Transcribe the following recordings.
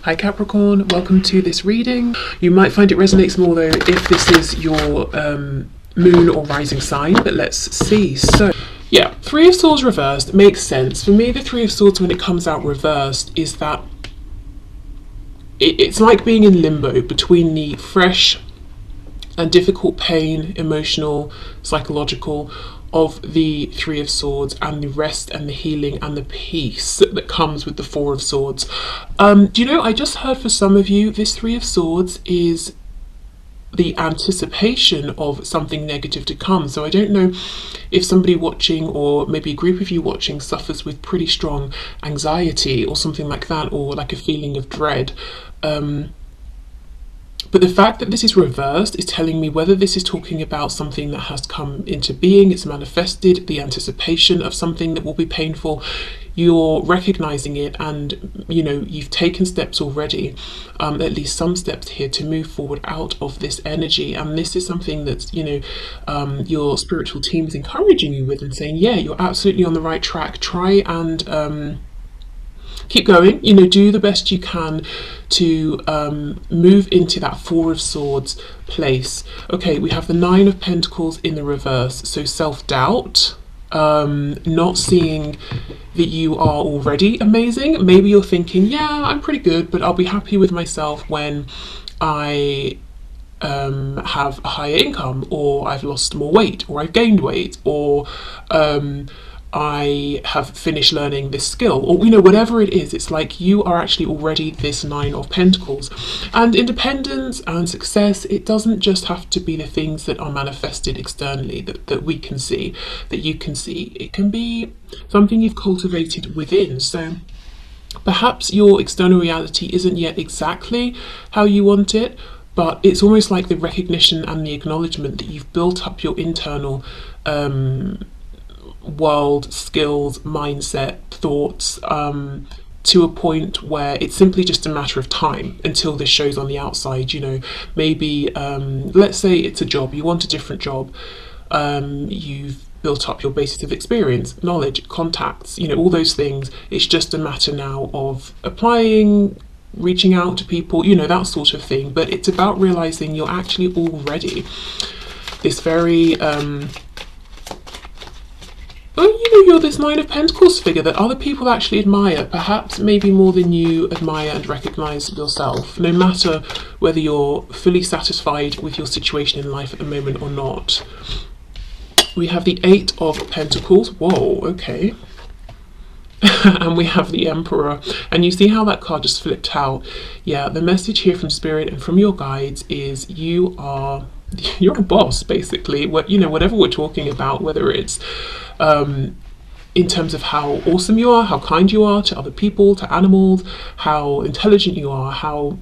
Hi Capricorn, welcome to this reading. You might find it resonates more though if this is your moon or rising sign, but let's see. So yeah, Three of Swords reversed makes sense. For me, the Three of Swords when it comes out reversed is that it's like being in limbo between the fresh and difficult pain, emotional, psychological, of the Three of Swords and the rest and the healing and the peace that comes with the Four of Swords. Do you know, I just heard for some of you, this Three of Swords is the anticipation of something negative to come. So I don't know if somebody watching, or maybe a group of you watching, suffers with pretty strong anxiety or something like that, or like a feeling of dread. But the fact that this is reversed is telling me whether this is talking about something that has come into being, it's manifested, the anticipation of something that will be painful, you're recognizing it, and you know, you've taken steps already, at least some steps here to move forward out of this energy. And this is something that's, you know, your spiritual team is encouraging you with and saying, yeah, you're absolutely on the right track. Try and keep going, you know, do the best you can to move into that Four of Swords place. Okay, we have the Nine of Pentacles in the reverse, so self-doubt, not seeing that you are already amazing. Maybe you're thinking, yeah, I'm pretty good, but I'll be happy with myself when I have a higher income, or I've lost more weight, or I've gained weight, or I have finished learning this skill, or you know, whatever it is. It's like you are actually already this Nine of Pentacles. And independence and success, it doesn't just have to be the things that are manifested externally, that we can see, that you can see. It can be something you've cultivated within. So perhaps your external reality isn't yet exactly how you want it, but it's almost like the recognition and the acknowledgement that you've built up your internal world, skills, mindset, thoughts, to a point where it's simply just a matter of time until this shows on the outside. You know, maybe let's say it's a job, you want a different job, you've built up your basis of experience, knowledge, contacts, you know, all those things. It's just a matter now of applying, reaching out to people, you know, that sort of thing. But it's about realizing you're actually already this very you know, you're this Nine of Pentacles figure that other people actually admire, perhaps maybe more than you admire and recognize yourself, no matter whether you're fully satisfied with your situation in life at the moment or not. We have the Eight of Pentacles. Whoa, okay. And we have the Emperor, and you see how that card just flipped out. Yeah, the message here from Spirit and from your guides is you're a boss, basically. What, you know, whatever we're talking about, whether it's in terms of how awesome you are, how kind you are to other people, to animals, how intelligent you are, how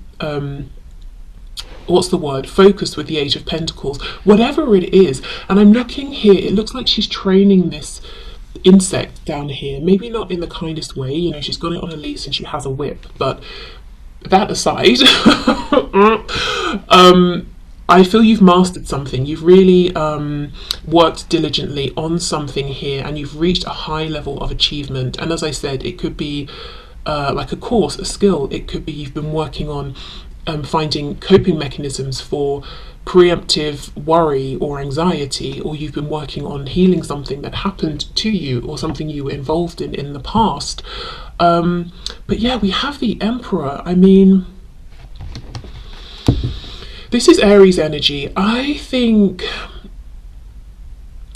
what's the word, focused with the Eight of Pentacles, whatever it is. And I'm looking here, it looks like she's training this insect down here, maybe not in the kindest way, you know, she's got it on a leash and she has a whip, but that aside, I feel you've mastered something. You've really worked diligently on something here, and you've reached a high level of achievement. And as I said, it could be like a course, a skill. It could be you've been working on finding coping mechanisms for preemptive worry or anxiety, or you've been working on healing something that happened to you or something you were involved in the past. But yeah, we have the Emperor. I mean, this is Aries energy. I think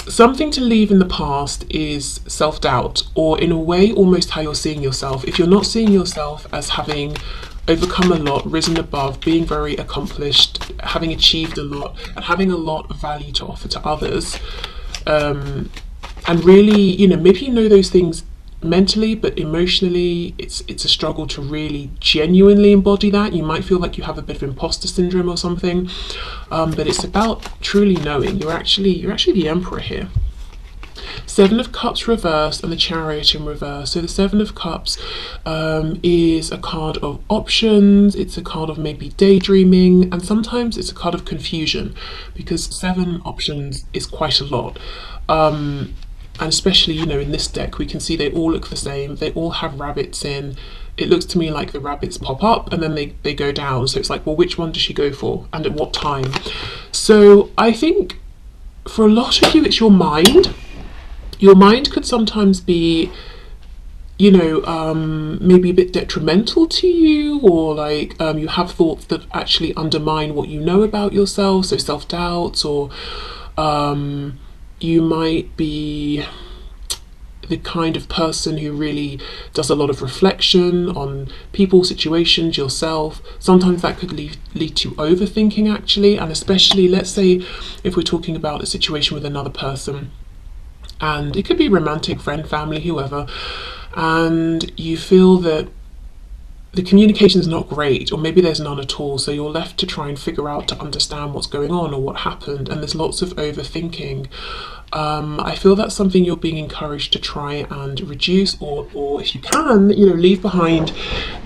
something to leave in the past is self-doubt, or in a way almost how you're seeing yourself. If you're not seeing yourself as having overcome a lot, risen above, being very accomplished, having achieved a lot, and having a lot of value to offer to others, and really, you know, maybe you know those things mentally, but emotionally it's a struggle to really genuinely embody that. You might feel like you have a bit of imposter syndrome or something, but it's about truly knowing you're actually the Emperor here. Seven of Cups reversed and the Chariot in reverse. So the Seven of Cups is a card of options, it's a card of maybe daydreaming, and sometimes it's a card of confusion, because 7 options is quite a lot. And especially, you know, in this deck we can see they all look the same, they all have rabbits in, it looks to me like the rabbits pop up and then they go down. So it's like, well, which one does she go for and at what time? So I think for a lot of you, it's your mind. Your mind could sometimes be, you know, maybe a bit detrimental to you, or like you have thoughts that actually undermine what you know about yourself, so self-doubts, or you might be the kind of person who really does a lot of reflection on people, situations, yourself. Sometimes that could lead to overthinking, actually, and especially, let's say, if we're talking about a situation with another person, and it could be romantic, friend, family, whoever, and you feel that the communication is not great, or maybe there's none at all, so you're left to try and figure out to understand what's going on or what happened, and there's lots of overthinking. I feel that's something you're being encouraged to try and reduce, or if you can, you know, leave behind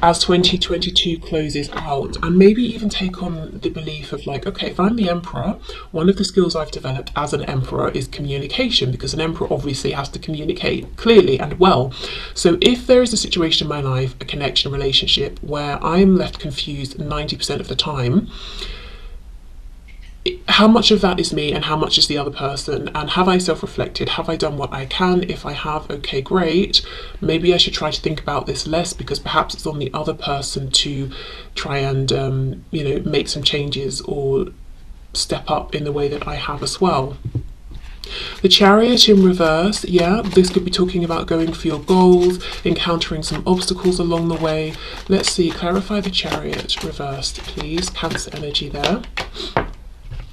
as 2022 closes out, and maybe even take on the belief of like, okay, if I'm the emperor, one of the skills I've developed as an emperor is communication, because an emperor obviously has to communicate clearly and well. So if there is a situation in my life, a connection, a relationship, where I'm left confused 90% of the time, how much of that is me and how much is the other person, and have I self-reflected? Have I done what I can? If I have, okay, great. Maybe I should try to think about this less, because perhaps it's on the other person to try and you know, make some changes or step up in the way that I have as well. The Chariot in reverse, yeah, this could be talking about going for your goals, encountering some obstacles along the way. Let's see, clarify the Chariot reversed, please. Cancer energy there.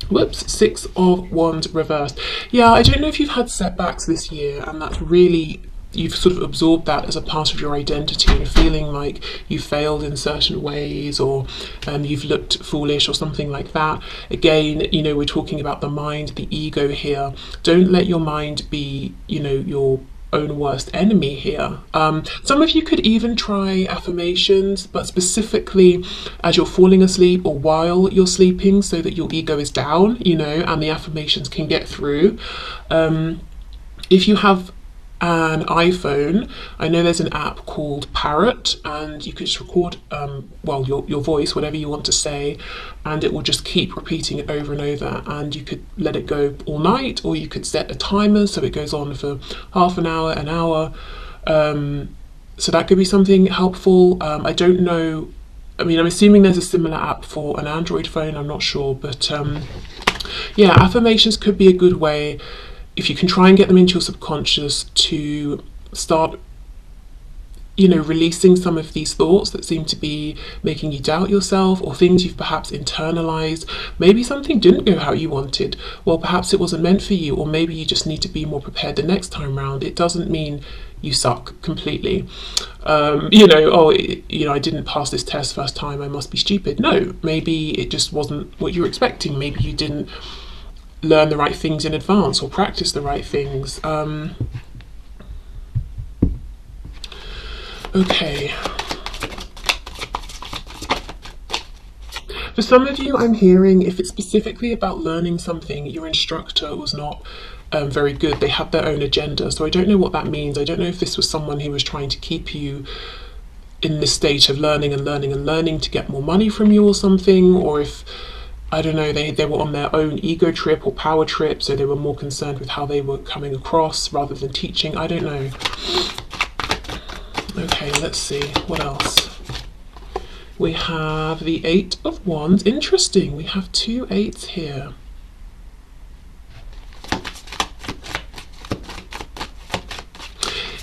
Whoops, 6 of Wands reversed. Yeah, I don't know if you've had setbacks this year, and that's really, you've sort of absorbed that as a part of your identity and feeling like you failed in certain ways, or you've looked foolish or something like that. Again, you know, we're talking about the mind, the ego here. Don't let your mind be, you know, your own worst enemy here. Some of you could even try affirmations, but specifically as you're falling asleep or while you're sleeping, so that your ego is down, you know, and the affirmations can get through. If you have an iPhone, I know there's an app called Parrot, and you can just record well, your voice, whatever you want to say, and it will just keep repeating it over and over, and you could let it go all night, or you could set a timer so it goes on for half an hour, an hour. So that could be something helpful. I don't know, I mean, I'm assuming there's a similar app for an Android phone, I'm not sure, but yeah, affirmations could be a good way, if you can try and get them into your subconscious, to start, you know, releasing some of these thoughts that seem to be making you doubt yourself, or things you've perhaps internalized. Maybe something didn't go how you wanted. Well, perhaps it wasn't meant for you, or maybe you just need to be more prepared the next time round. It doesn't mean you suck completely. You know, oh, you know, I didn't pass this test first time, I must be stupid. No, maybe it just wasn't what you were expecting. Maybe you didn't learn the right things in advance or practice the right things. Okay. For some of you, I'm hearing, if it's specifically about learning something, your instructor was not very good. They had their own agenda. So I don't know what that means. I don't know if this was someone who was trying to keep you in this state of learning and learning and learning to get more money from you or something, or if, I don't know, they were on their own ego trip or power trip, so they were more concerned with how they were coming across rather than teaching. I don't know. Okay, let's see, what else? We have the 8 of Wands. Interesting, we have 2 8s here.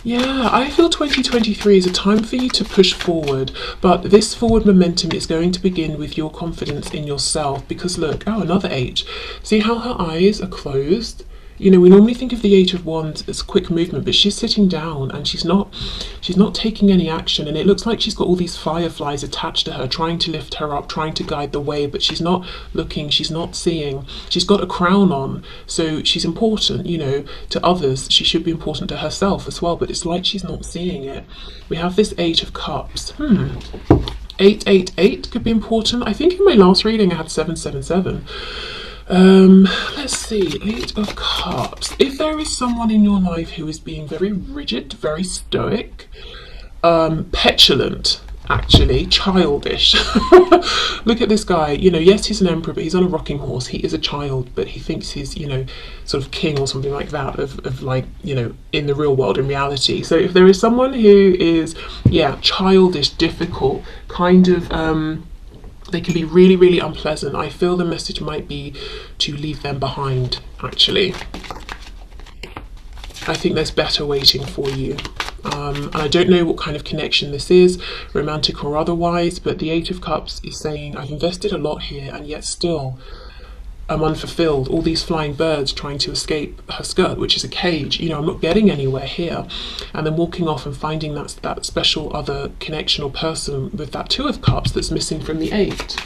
Yeah, I feel 2023 is a time for you to push forward, but this forward momentum is going to begin with your confidence in yourself, because look, oh, another 8. See how her eyes are closed? You know, we normally think of the 8 of Wands as quick movement, but she's sitting down and she's not taking any action, and it looks like she's got all these fireflies attached to her, trying to lift her up, trying to guide the way, but she's not looking, she's not seeing. She's got a crown on, so she's important, you know, to others. She should be important to herself as well, but it's like she's not seeing it. We have this 8 of Cups. 888 could be important. I think in my last reading I had 777. Let's see, 8 of Cups. If there is someone in your life who is being very rigid, very stoic, petulant, actually childish. Look at this guy, you know, yes, he's an emperor, but he's on a rocking horse. He is a child, but he thinks he's, you know, sort of king or something like that, of like, you know, in the real world, in reality. So if there is someone who is, yeah, childish, difficult, kind of, they can be really, really unpleasant, I feel the message might be to leave them behind, actually. I think there's better waiting for you. And I don't know what kind of connection this is, romantic or otherwise, but the Eight of Cups is saying, I've invested a lot here and yet still I'm unfulfilled. All these flying birds trying to escape her skirt, which is a cage. You know, I'm not getting anywhere here. And then walking off and finding that special other connection or person with that Two of Cups that's missing from the Eight.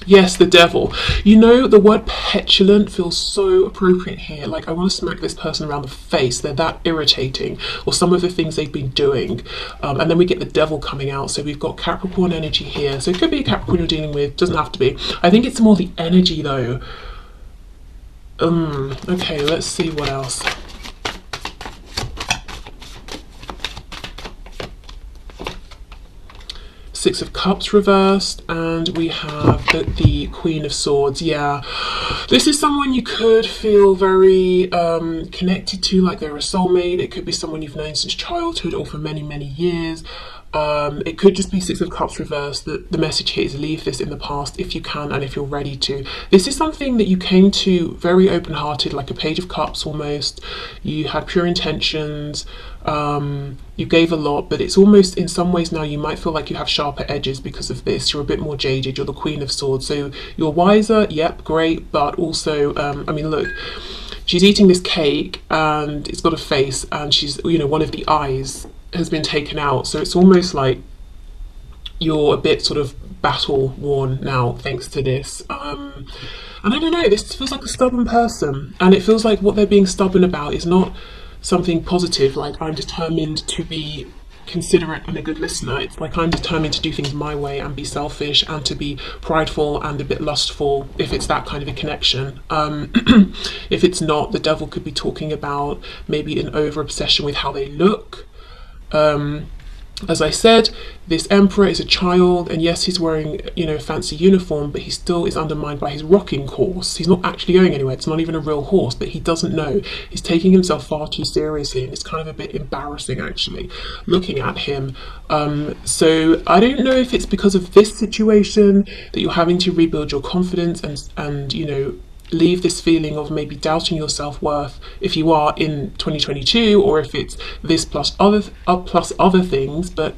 Yes, the Devil. You know, the word petulant feels so appropriate here. Like, I want to smack this person around the face. They're that irritating. Or some of the things they've been doing. And then we get the Devil coming out. So we've got Capricorn energy here. So it could be a Capricorn you're dealing with. Doesn't have to be. I think it's more the energy, though. Okay, let's see what else. Six of Cups reversed, and we have the Queen of Swords. Yeah, this is someone you could feel very connected to, like they're a soulmate. It could be someone you've known since childhood or for many, many years. It could just be Six of Cups reversed. The message here is leave this in the past if you can and if you're ready to. This is something that you came to very open-hearted, like a Page of Cups almost. You had pure intentions. You gave a lot, but it's almost in some ways now you might feel like you have sharper edges because of this. You're a bit more jaded. You're the Queen of Swords, so you're wiser. Yep, great, but also, I mean, look. She's eating this cake and it's got a face, and she's, you know, one of the eyes has been taken out, so it's almost like you're a bit sort of battle worn now thanks to this. And I don't know, this feels like a stubborn person, and it feels like what they're being stubborn about is not something positive, like I'm determined to be considerate and a good listener. It's like I'm determined to do things my way and be selfish and to be prideful and a bit lustful, if it's that kind of a connection. If it's not, the Devil could be talking about maybe an over obsession with how they look. As I said, this Emperor is a child, and yes, he's wearing, you know, a fancy uniform, but he still is undermined by his rocking horse. He's not actually going anywhere. It's not even a real horse, but he doesn't know. He's taking himself far too seriously, and it's kind of a bit embarrassing, actually, looking at him. So I don't know if it's because of this situation that you're having to rebuild your confidence and you know, leave this feeling of maybe doubting your self-worth if you are in 2022, or if it's this plus other things. But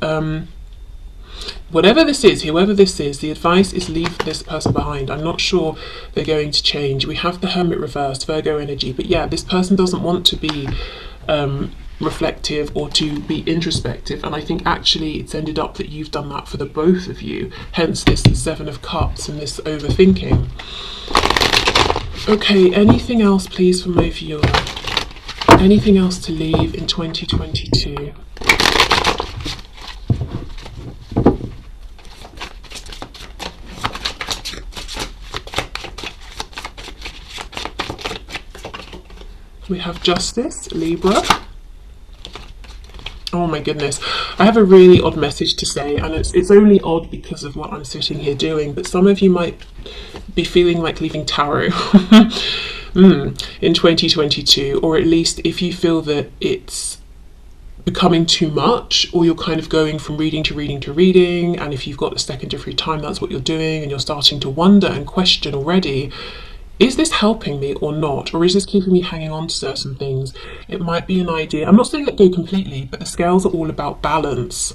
whatever this is, whoever this is, the advice is leave this person behind. I'm not sure they're going to change. We have the Hermit reversed, Virgo energy, but yeah, this person doesn't want to be reflective or to be introspective, and I think actually it's ended up that you've done that for the both of you, hence this Seven of Cups and this overthinking. Okay, anything else please for my viewer? Anything else to leave in 2022? We have Justice, Libra. Oh my goodness, I have a really odd message to say, and it's only odd because of what I'm sitting here doing, but some of you might be feeling like leaving tarot in 2022, or at least if you feel that it's becoming too much, or you're kind of going from reading to reading to reading, and if you've got a second of free time, that's what you're doing, and you're starting to wonder and question already, is this helping me or not? Or is this keeping me hanging on to certain things? It might be an idea. I'm not saying let go completely, but the scales are all about balance.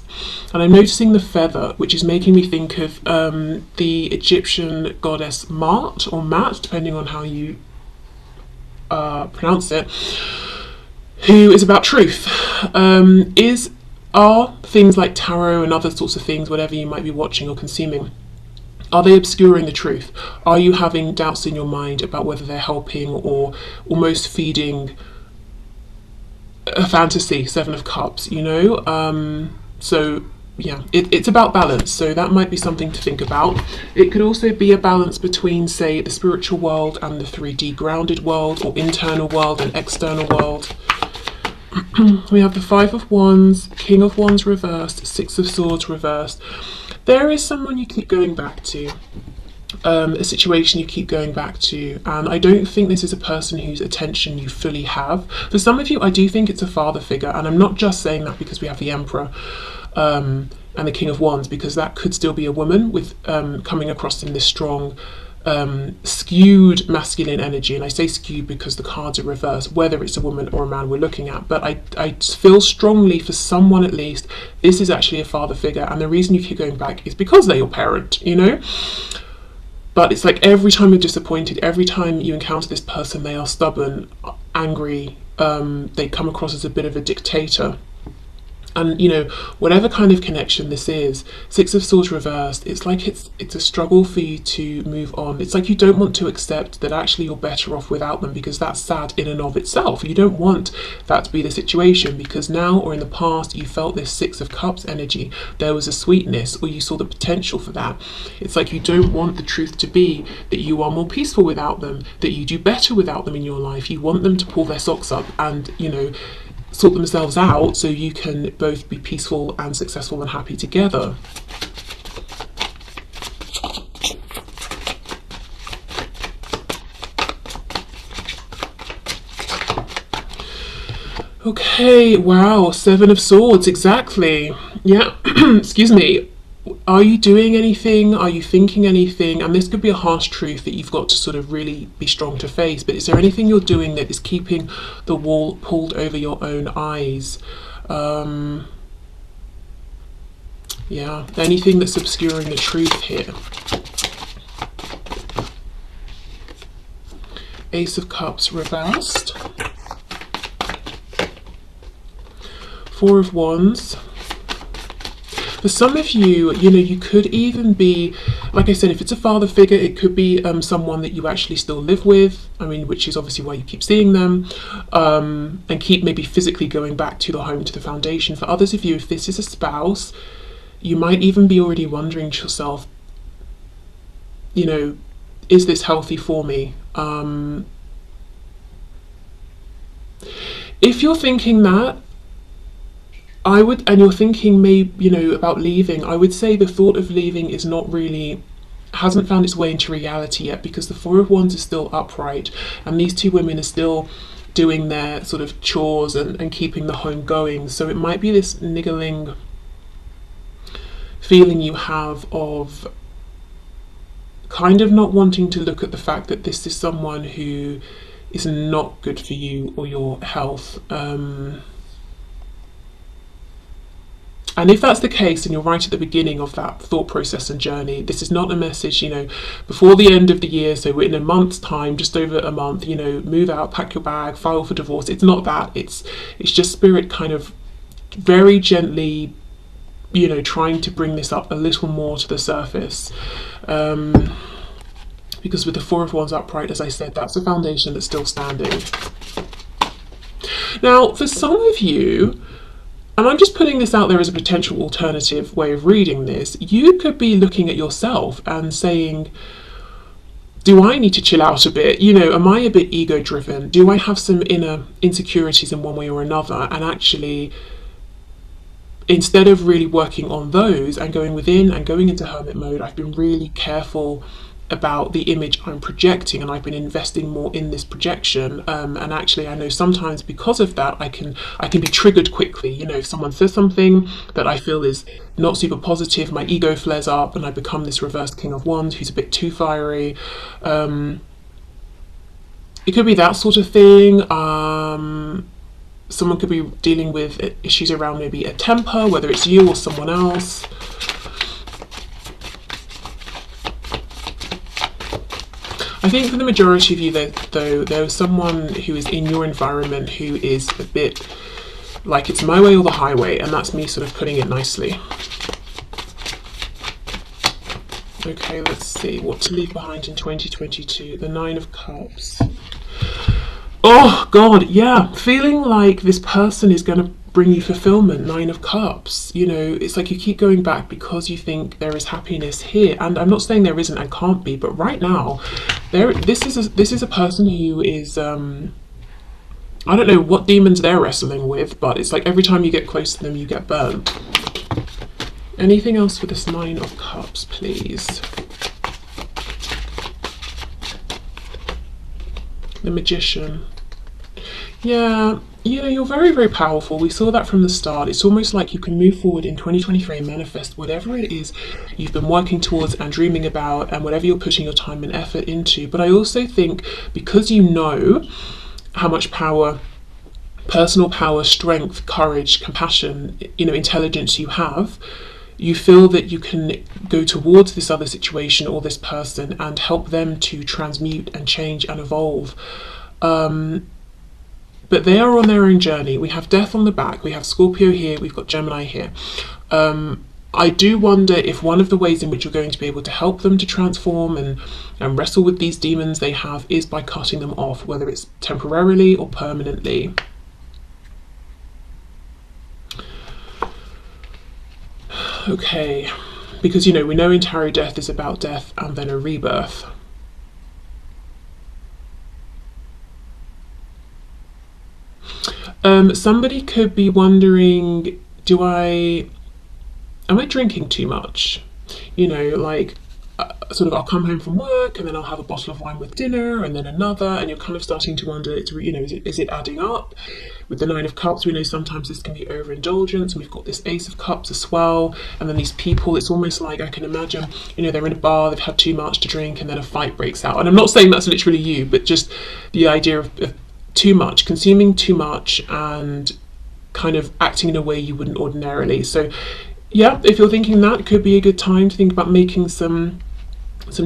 And I'm noticing the feather, which is making me think of the Egyptian goddess Mart, or Mat, depending on how you pronounce it, who is about truth. Are things like tarot and other sorts of things, whatever you might be watching or consuming, are they obscuring the truth? Are you having doubts in your mind about whether they're helping or almost feeding a fantasy, Seven of Cups, you know? So yeah, it's about balance. So that might be something to think about. It could also be a balance between, say, the spiritual world and the 3D grounded world, or internal world and external world. We have the Five of Wands, King of Wands reversed, Six of Swords reversed. There is someone you keep going back to, a situation you keep going back to, and I don't think this is a person whose attention you fully have. For some of you, I do think it's a father figure, and I'm not just saying that because we have the Emperor and the King of Wands, because that could still be a woman with coming across in this strong skewed masculine energy. And I say skewed because the cards are reversed, whether it's a woman or a man we're looking at. But I feel strongly, for someone at least, this is actually a father figure, and the reason you keep going back is because they're your parent, you know. But it's like every time you're disappointed, every time you encounter this person, they are stubborn, angry, they come across as a bit of a dictator. And you know, whatever kind of connection this is, Six of Swords reversed, it's like it's a struggle for you to move on. It's like you don't want to accept that actually you're better off without them, because that's sad in and of itself. You don't want that to be the situation, because now or in the past you felt this Six of Cups energy. There was a sweetness, or you saw the potential for that. It's like you don't want the truth to be that you are more peaceful without them, that you do better without them in your life. You want them to pull their socks up and, you know, sort themselves out so you can both be peaceful and successful and happy together. Okay, wow, Seven of Swords, exactly. Yeah, excuse me. Are you doing anything? Are you thinking anything? And this could be a harsh truth that you've got to sort of really be strong to face, but is there anything you're doing that is keeping the wool pulled over your own eyes? Yeah, anything that's obscuring the truth here. Ace of Cups reversed. Four of Wands. For some of you, you know, you could even be, like I said, if it's a father figure, it could be someone that you actually still live with. I mean, which is obviously why you keep seeing them, and keep maybe physically going back to the home, to the foundation. For others of you, if this is a spouse, you might even be already wondering to yourself, you know, is this healthy for me? If you're thinking that, and you're thinking maybe, you know, about leaving, I would say the thought of leaving is not really, hasn't found its way into reality yet, because the Four of Wands is still upright, and these two women are still doing their sort of chores and keeping the home going. So it might be this niggling feeling you have of kind of not wanting to look at the fact that this is someone who is not good for you or your health. And if that's the case, and you're right at the beginning of that thought process and journey, this is not a message, you know, before the end of the year, so we're in a month's time, just over a month, you know, move out, pack your bag, file for divorce. It's not that. It's just spirit kind of very gently, you know, trying to bring this up a little more to the surface. Because with the Four of Wands upright, as I said, that's a foundation that's still standing. Now, for some of you, and I'm just putting this out there as a potential alternative way of reading this, you could be looking at yourself and saying, do I need to chill out a bit? You know, am I a bit ego driven? Do I have some inner insecurities in one way or another? And actually, instead of really working on those and going within and going into hermit mode, I've been really careful about the image I'm projecting, and I've been investing more in this projection, and actually I know sometimes because of that I can be triggered quickly. You know, if someone says something that I feel is not super positive, my ego flares up and I become this reversed King of Wands who's a bit too fiery. It could be that sort of thing. Someone could be dealing with issues around maybe a temper, whether it's you or someone else. I think for the majority of you, though, there's someone who is in your environment who is a bit like it's my way or the highway, and that's me sort of putting it nicely. Okay, let's see what to leave behind in 2022. The Nine of Cups. Oh God, yeah, feeling like this person is going to bring you fulfillment. Nine of Cups, you know, it's like you keep going back because you think there is happiness here, and I'm not saying there isn't and can't be, but right now this is a person who is I don't know what demons they're wrestling with, but it's like every time you get close to them, you get burnt. Anything else for this Nine of Cups, please? The Magician. Yeah, you know, you're very, very powerful. We saw that from the start. It's almost like you can move forward in 2023 and manifest whatever it is you've been working towards and dreaming about, and whatever you're putting your time and effort into. But I also think because you know how much power, personal power, strength, courage, compassion, you know, intelligence you have, you feel that you can go towards this other situation or this person and help them to transmute and change and evolve. But they are on their own journey. We have Death on the back, we have Scorpio here, we've got Gemini here. I do wonder if one of the ways in which you're going to be able to help them to transform and wrestle with these demons they have is by cutting them off, whether it's temporarily or permanently. Okay, because, you know, we know in tarot death is about death and then a rebirth. Somebody could be wondering, am I drinking too much? You know, like, sort of I'll come home from work and then I'll have a bottle of wine with dinner and then another, and you're kind of starting to wonder, you know, is it adding up? With the Nine of Cups, we know sometimes this can be overindulgence, and we've got this Ace of Cups as well, and then these people, it's almost like I can imagine, you know, they're in a bar, they've had too much to drink, and then a fight breaks out. And I'm not saying that's literally you, but just the idea of too much, consuming too much, and kind of acting in a way you wouldn't ordinarily. So yeah, if you're thinking that, it could be a good time to think about making some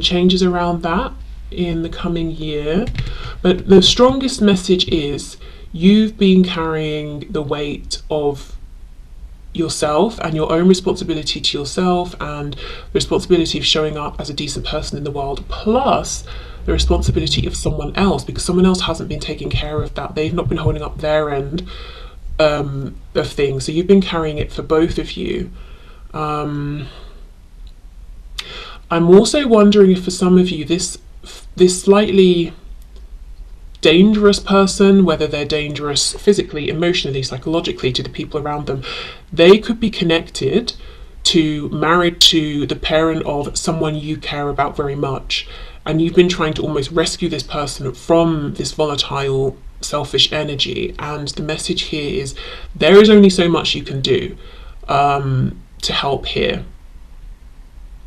changes around that in the coming year. But the strongest message is you've been carrying the weight of yourself and your own responsibility to yourself, and the responsibility of showing up as a decent person in the world, plus the responsibility of someone else, because someone else hasn't been taking care of that. They've not been holding up their end of things. So you've been carrying it for both of you. I'm also wondering if for some of you this slightly dangerous person, whether they're dangerous physically, emotionally, psychologically to the people around them, they could be connected to, married to the parent of someone you care about very much, and you've been trying to almost rescue this person from this volatile, selfish energy. And the message here is there is only so much you can do to help here,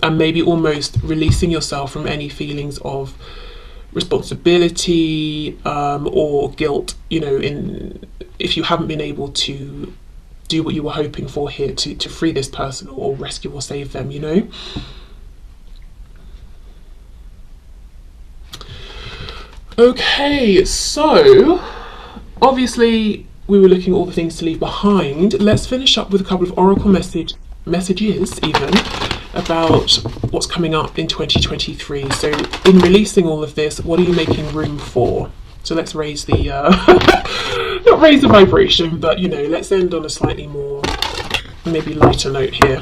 and maybe almost releasing yourself from any feelings of responsibility or guilt, you know, if you haven't been able to do what you were hoping for here to free this person or rescue or save them, you know. Okay, so obviously we were looking at all the things to leave behind. Let's finish up with a couple of oracle messages even about what's coming up in 2023. So in releasing all of this, what are you making room for? So let's raise the not raise the vibration, but, you know, let's end on a slightly more maybe lighter note here.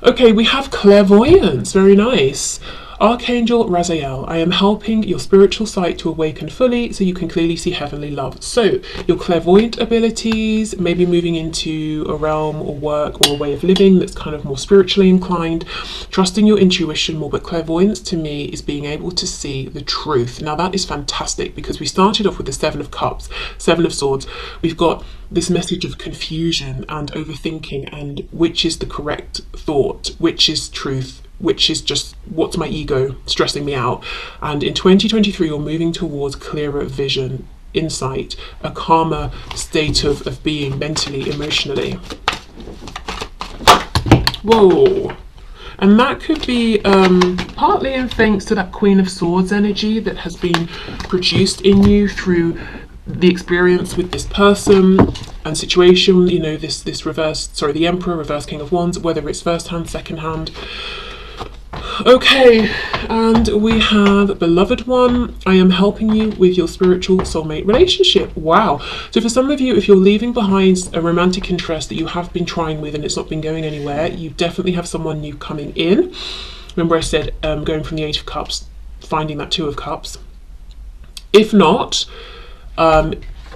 Okay, we have clairvoyance. Very nice. Archangel Raziel, I am helping your spiritual sight to awaken fully so you can clearly see heavenly love. So your clairvoyant abilities, maybe moving into a realm or work or a way of living that's kind of more spiritually inclined, trusting your intuition more. But clairvoyance to me is being able to see the truth. Now that is fantastic, because we started off with the Seven of Cups, Seven of Swords. We've got this message of confusion and overthinking, and which is the correct thought, which is truth, which is just what's my ego stressing me out. And in 2023, you're moving towards clearer vision, insight, a calmer state of being mentally, emotionally. Whoa. And that could be partly in thanks to that Queen of Swords energy that has been produced in you through the experience with this person and situation, you know, this reverse, sorry, the Emperor, reverse King of Wands, whether it's first hand, second hand. Okay, and we have beloved one, I am helping you with your spiritual soulmate relationship. Wow. So for some of you, if you're leaving behind a romantic interest that you have been trying with and it's not been going anywhere, you definitely have someone new coming in. Remember I said going from the Eight of Cups, finding that Two of Cups. If not,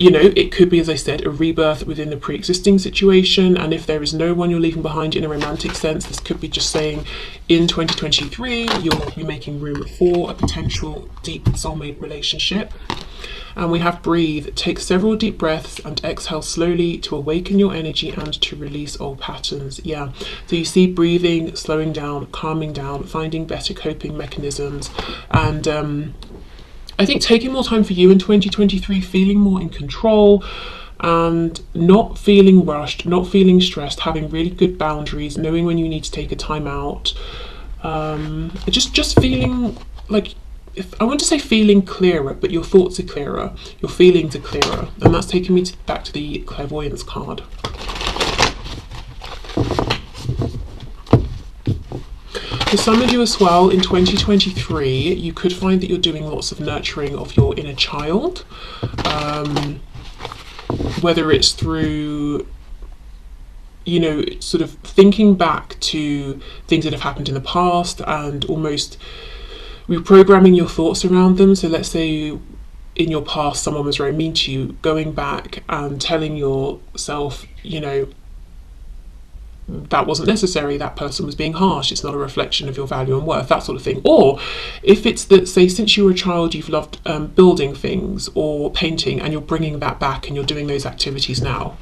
you know, it could be, as I said, a rebirth within the pre-existing situation. And if there is no one you're leaving behind in a romantic sense, this could be just saying in 2023 you'll be making room for a potential deep soulmate relationship. And we have breathe. Take several deep breaths and exhale slowly to awaken your energy and to release old patterns. Yeah, so you see breathing, slowing down, calming down, finding better coping mechanisms, and I think taking more time for you in 2023, feeling more in control and not feeling rushed, not feeling stressed, having really good boundaries, knowing when you need to take a time out. Just feeling like, if I want to say feeling clearer, but your thoughts are clearer, your feelings are clearer. And that's taking me back to the clairvoyance card. For some of you as well, in 2023, you could find that you're doing lots of nurturing of your inner child, whether it's through, you know, sort of thinking back to things that have happened in the past and almost reprogramming your thoughts around them. So let's say in your past someone was very mean to you, going back and telling yourself, you know, that wasn't necessary, that person was being harsh, it's not a reflection of your value and worth, that sort of thing. Or if it's that, say, since you were a child you've loved building things or painting, and you're bringing that back and you're doing those activities now.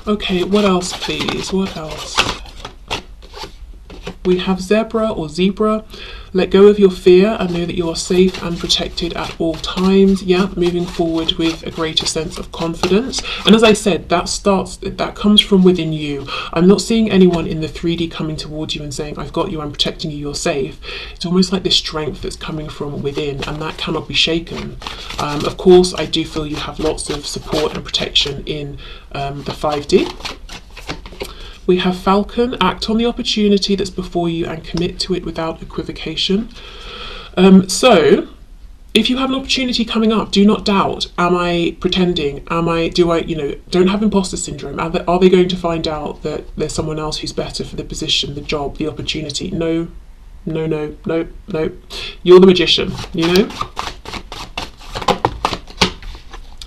Okay, what else please, what else? We have zebra or zebra. Let go of your fear and know that you are safe and protected at all times. Yeah, moving forward with a greater sense of confidence. And as I said, that comes from within you. I'm not seeing anyone in the 3D coming towards you and saying, I've got you, I'm protecting you, you're safe. It's almost like this strength that's coming from within, and that cannot be shaken. Of course, I do feel you have lots of support and protection in the 5D. We have Falcon. Act on the opportunity that's before you and commit to it without equivocation. So if you have an opportunity coming up, do not doubt. Am I pretending? Don't have imposter syndrome. Are they going to find out that there's someone else who's better for the position, the job, the opportunity? No. You're the magician, you know?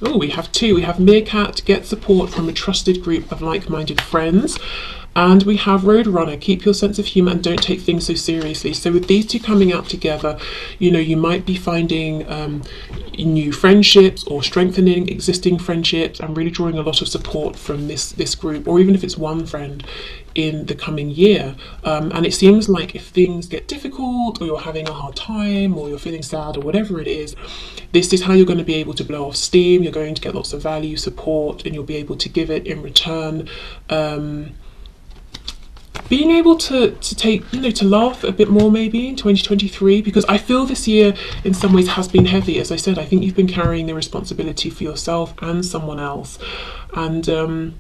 Oh, we have two. We have Meerkat, get support from a trusted group of like-minded friends. And we have Roadrunner, keep your sense of humour and don't take things so seriously. So with these two coming out together, you know, you might be finding new friendships or strengthening existing friendships and really drawing a lot of support from this group, or even if it's one friend in the coming year. And it seems like if things get difficult or you're having a hard time or you're feeling sad or whatever it is, this is how you're going to be able to blow off steam. You're going to get lots of value, support, and you'll be able to give it in return. Being able to take, you know, to laugh a bit more maybe in 2023, because I feel this year in some ways has been heavy. As I said, I think you've been carrying the responsibility for yourself and someone else, and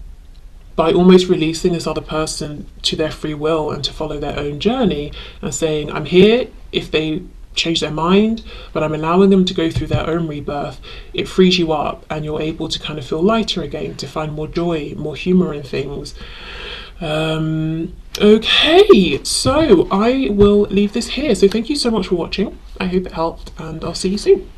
by almost releasing this other person to their free will and to follow their own journey and saying, I'm here if they change their mind, but I'm allowing them to go through their own rebirth, it frees you up and you're able to kind of feel lighter again, to find more joy, more humour in things. Okay, so I will leave this here. So thank you so much for watching. I hope it helped, and I'll see you soon.